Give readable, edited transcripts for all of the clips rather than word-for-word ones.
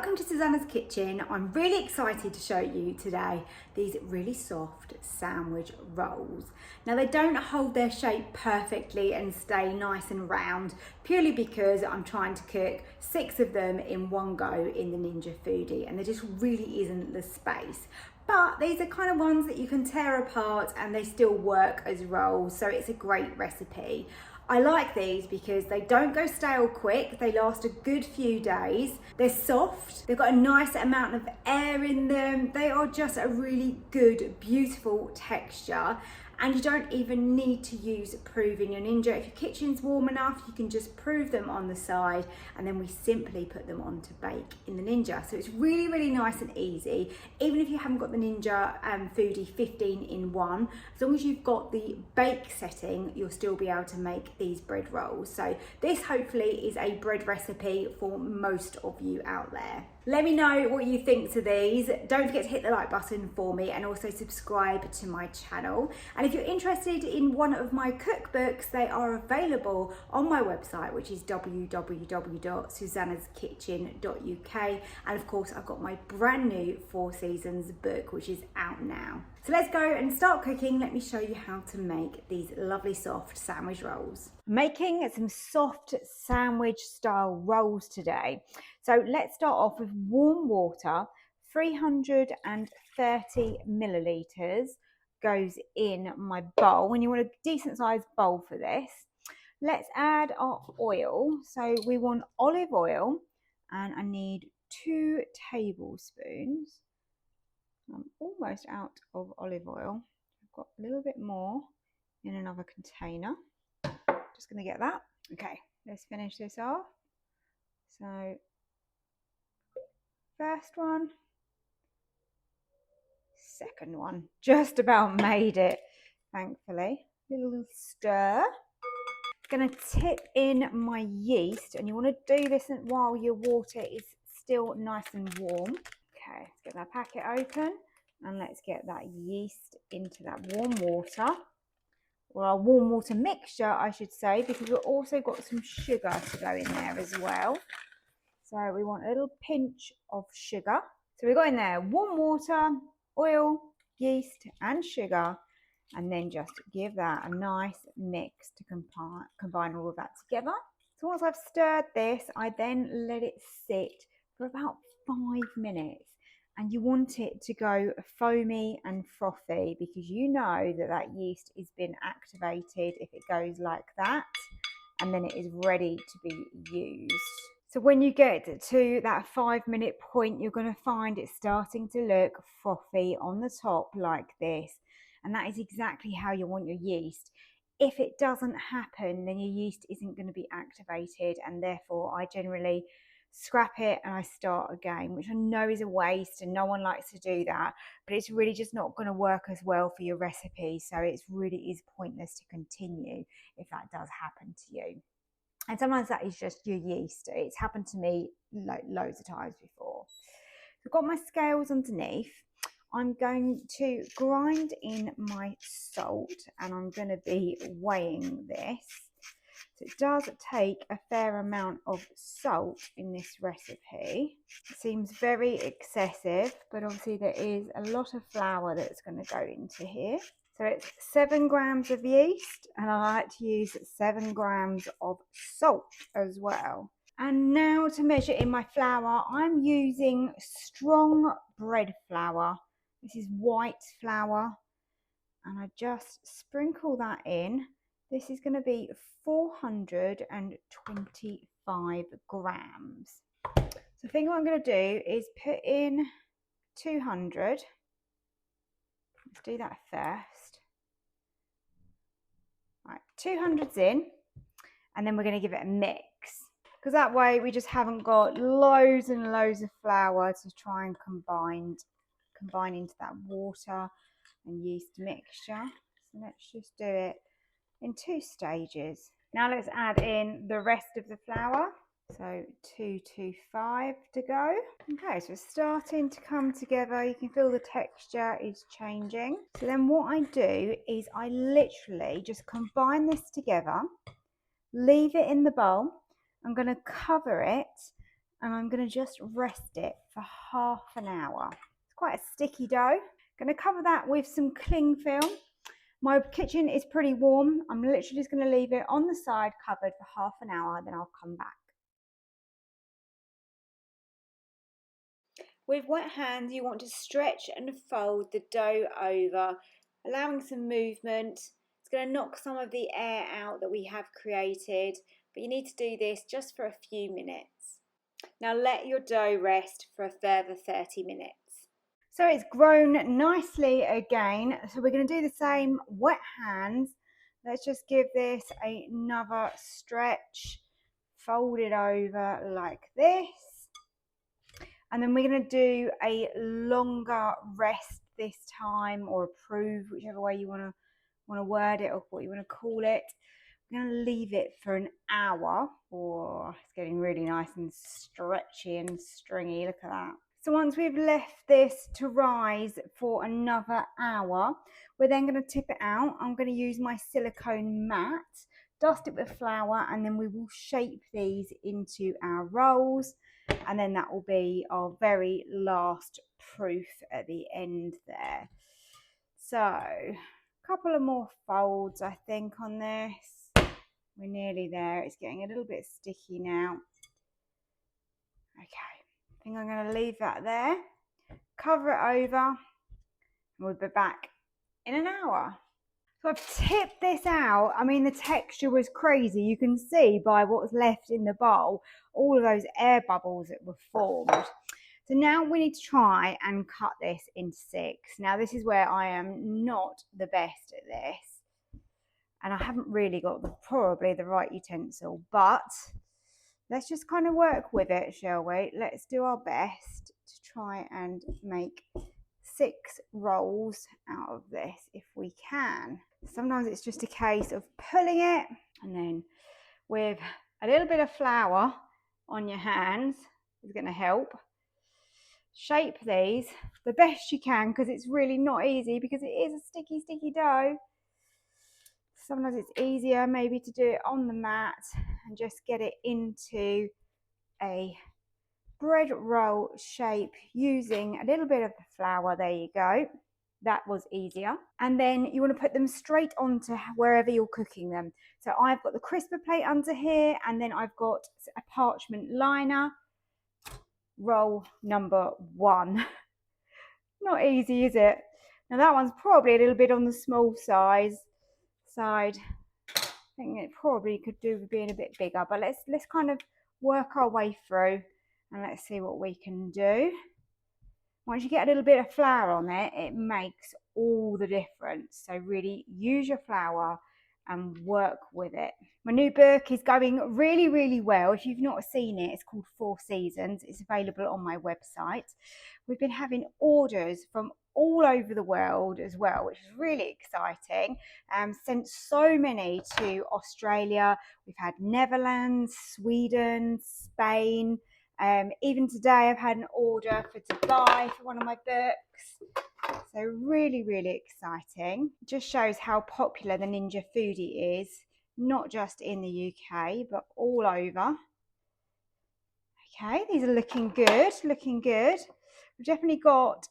welcome to Susannah's Kitchen. I'm really excited to show you today these really soft sandwich rolls. Now they don't hold their shape perfectly and stay nice and round purely because I'm trying to cook 6 of them in one go in the Ninja Foodi and there just really isn't the space. But these are kind of ones that you can tear apart and they still work as rolls, so it's a great recipe. I like these because they don't go stale quick, they last a good few days, they're soft, they've got a nice amount of air in them, they are just a really good, beautiful texture. And you don't even need to use proof in your Ninja. If your kitchen's warm enough, you can just proof them on the side and then we simply put them on to bake in the Ninja. So it's really, really nice and easy. Even if you haven't got the Ninja Foodi 15 in 1, as long as you've got the bake setting, you'll still be able to make these bread rolls. So this hopefully is a bread recipe for most of you out there. Let me know what you think to these. Don't forget to hit the like button for me and also subscribe to my channel. And if you're interested in one of my cookbooks, they are available on my website, which is www.susannaskitchen.uk. And of course, I've got my brand new 4 Seasons book, which is out now. So let's go and start cooking. Let me show you how to make these lovely soft sandwich rolls. I'm making some soft sandwich style rolls today. So let's start off with warm water. 330 millilitres goes in my bowl, and you want a decent sized bowl for this. Let's add our oil. So we want olive oil, and I need 2 tablespoons. I'm almost out of olive oil. I've got a little bit more in another container. Just going to get that. Okay, let's finish this off. So first one, second one, just about made it, thankfully. Little stir. Going to tip in my yeast, and you want to do this while your water is still nice and warm. Okay, let's get that packet open and let's get that yeast into that warm water, or our warm water mixture I should say, because we've also got some sugar to go in there as well. So we want a little pinch of sugar. So we've got in there warm water, oil, yeast and sugar, and then just give that a nice mix to combine all of that together. So once I've stirred this, I then let it sit for about 5 minutes, and you want it to go foamy and frothy because you know that that yeast has been activated if it goes like that, and then it is ready to be used. So when you get to that 5-minute point, you're going to find it starting to look frothy on the top like this. And that is exactly how you want your yeast. If it doesn't happen, then your yeast isn't going to be activated, and therefore I generally scrap it and I start again, which I know is a waste and no one likes to do that, but it's really just not going to work as well for your recipe. So it really is pointless to continue if that does happen to you. And sometimes that is just your yeast. It's happened to me loads of times before. So I've got my scales underneath. I'm going to grind in my salt and I'm going to be weighing this. So it does take a fair amount of salt in this recipe. It seems very excessive, but obviously there is a lot of flour that's going to go into here. So it's 7 grams of yeast, and I like to use 7 grams of salt as well. And now to measure in my flour, I'm using strong bread flour. This is white flour, and I just sprinkle that in. This is going to be 425 grams. So I think what I'm going to do is put in 200. Let's do that first. Right, 200's in, and then we're going to give it a mix, because that way we just haven't got loads and loads of flour to try and combine into that water and yeast mixture. So let's just do it in 2 stages. Now let's add in the rest of the flour. So 225 to go. Okay, so it's starting to come together. You can feel the texture is changing. So then what I do is I literally just combine this together, leave it in the bowl. I'm going to cover it and I'm going to just rest it for half an hour. It's quite a sticky dough. Going to cover that with some cling film. My kitchen is pretty warm. I'm literally just going to leave it on the side covered for half an hour, then I'll come back. With wet hands, you want to stretch and fold the dough over, allowing some movement. It's going to knock some of the air out that we have created, but you need to do this just for a few minutes. Now let your dough rest for a further 30 minutes. So it's grown nicely again. So we're going to do the same, wet hands. Let's just give this another stretch. Fold it over like this. And then we're going to do a longer rest this time, or approve, whichever way you want to word it or what you want to call it. I'm going to leave it for an hour. Oh, it's getting really nice and stretchy and stringy. Look at that. So once we've left this to rise for another hour, we're then going to tip it out. I'm going to use my silicone mat, dust it with flour, and then we will shape these into our rolls. And then that will be our very last proof at the end there. So a couple of more folds, I think, on this. We're nearly there. It's getting a little bit sticky now. Okay, I think I'm going to leave that there, cover it over, and we'll be back in an hour. So I've tipped this out. I mean, the texture was crazy. You can see by what's left in the bowl, all of those air bubbles that were formed. So now we need to try and cut this into 6. Now this is where I am not the best at this. And I haven't really got probably the right utensil, but let's just kind of work with it, shall we? Let's do our best to try and make 6 rolls out of this if we can. Sometimes it's just a case of pulling it, and then with a little bit of flour on your hands is going to help. Shape these the best you can, because it's really not easy, because it is a sticky dough. Sometimes it's easier maybe to do it on the mat and just get it into a bread roll shape using a little bit of the flour. There you go. That was easier. And then you want to put them straight onto wherever you're cooking them. So I've got the crisper plate under here, and then I've got a parchment liner. Roll number 1. Not easy, is it? Now that one's probably a little bit on the small side. I think it probably could do with being a bit bigger, but let's kind of work our way through and let's see what we can do. Once you get a little bit of flour on it, it makes all the difference. So really use your flour and work with it. My new book is going really, really well. If you've not seen it, it's called 4 Seasons. It's available on my website. We've been having orders from all over the world as well, which is really exciting. Sent so many to Australia. We've had Netherlands, Sweden, Spain. Even today I've had an order for Dubai for one of my books. So really, really exciting. Just shows how popular the Ninja Foodi is, not just in the UK, but all over. Okay, these are looking good, looking good. We've definitely got,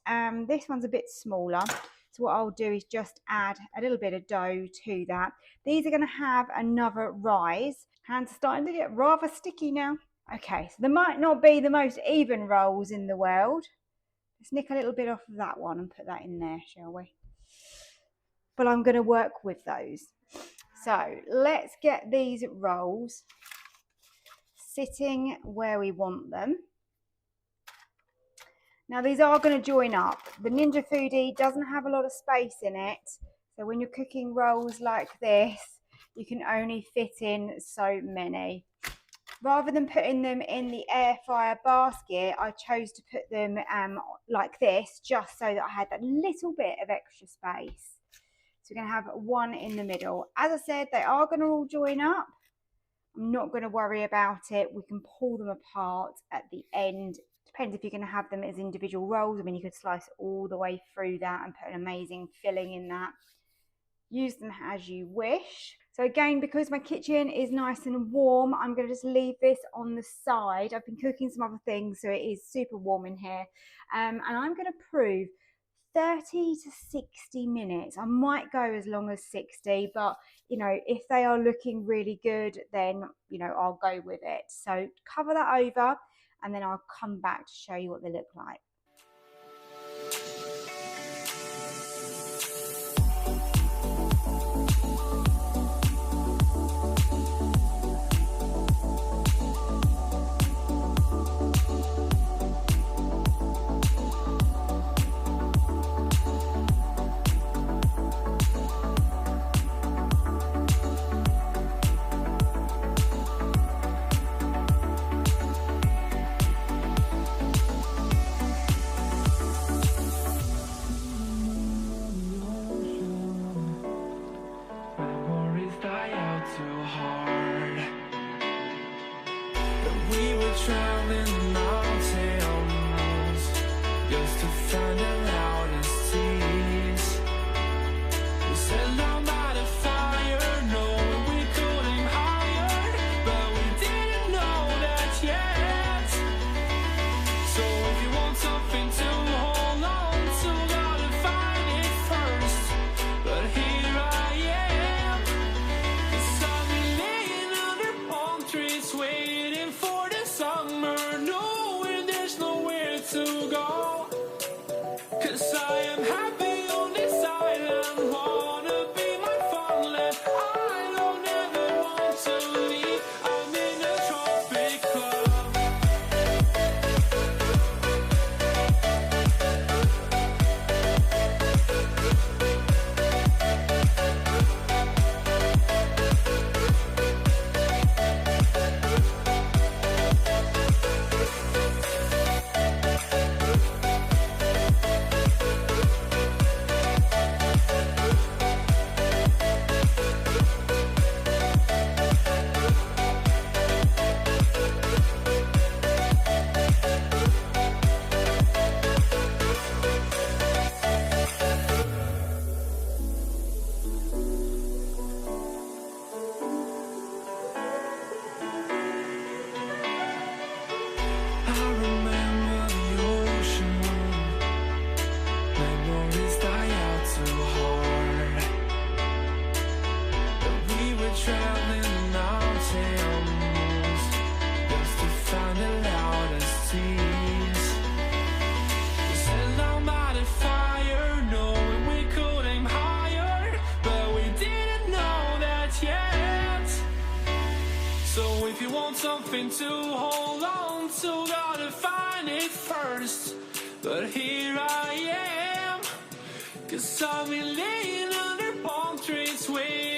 this one's a bit smaller. So what I'll do is just add a little bit of dough to that. These are going to have another rise. Hands are starting to get rather sticky now. Okay, so there might not be the most even rolls in the world. Let's nick a little bit off of that one and put that in there, shall we? But I'm going to work with those. So let's get these rolls sitting where we want them. Now these are going to join up. The Ninja Foodi doesn't have a lot of space in it. So when you're cooking rolls like this, you can only fit in so many. Rather than putting them in the air fryer basket, I chose to put them like this, just so that I had that little bit of extra space. So we're going to have one in the middle. As I said, they are going to all join up. I'm not going to worry about it. We can pull them apart at the end. Depends if you're going to have them as individual rolls. I mean, you could slice all the way through that and put an amazing filling in that. Use them as you wish. So again, because my kitchen is nice and warm, I'm going to just leave this on the side. I've been cooking some other things, so it is super warm in here. And I'm going to prove 30 to 60 minutes. I might go as long as 60, but you know, if they are looking really good, then you know, I'll go with it. So cover that over and then I'll come back to show you what they look like. Something to hold on to, gotta find it first. But here I am, 'cause I've been laying under palm trees waiting.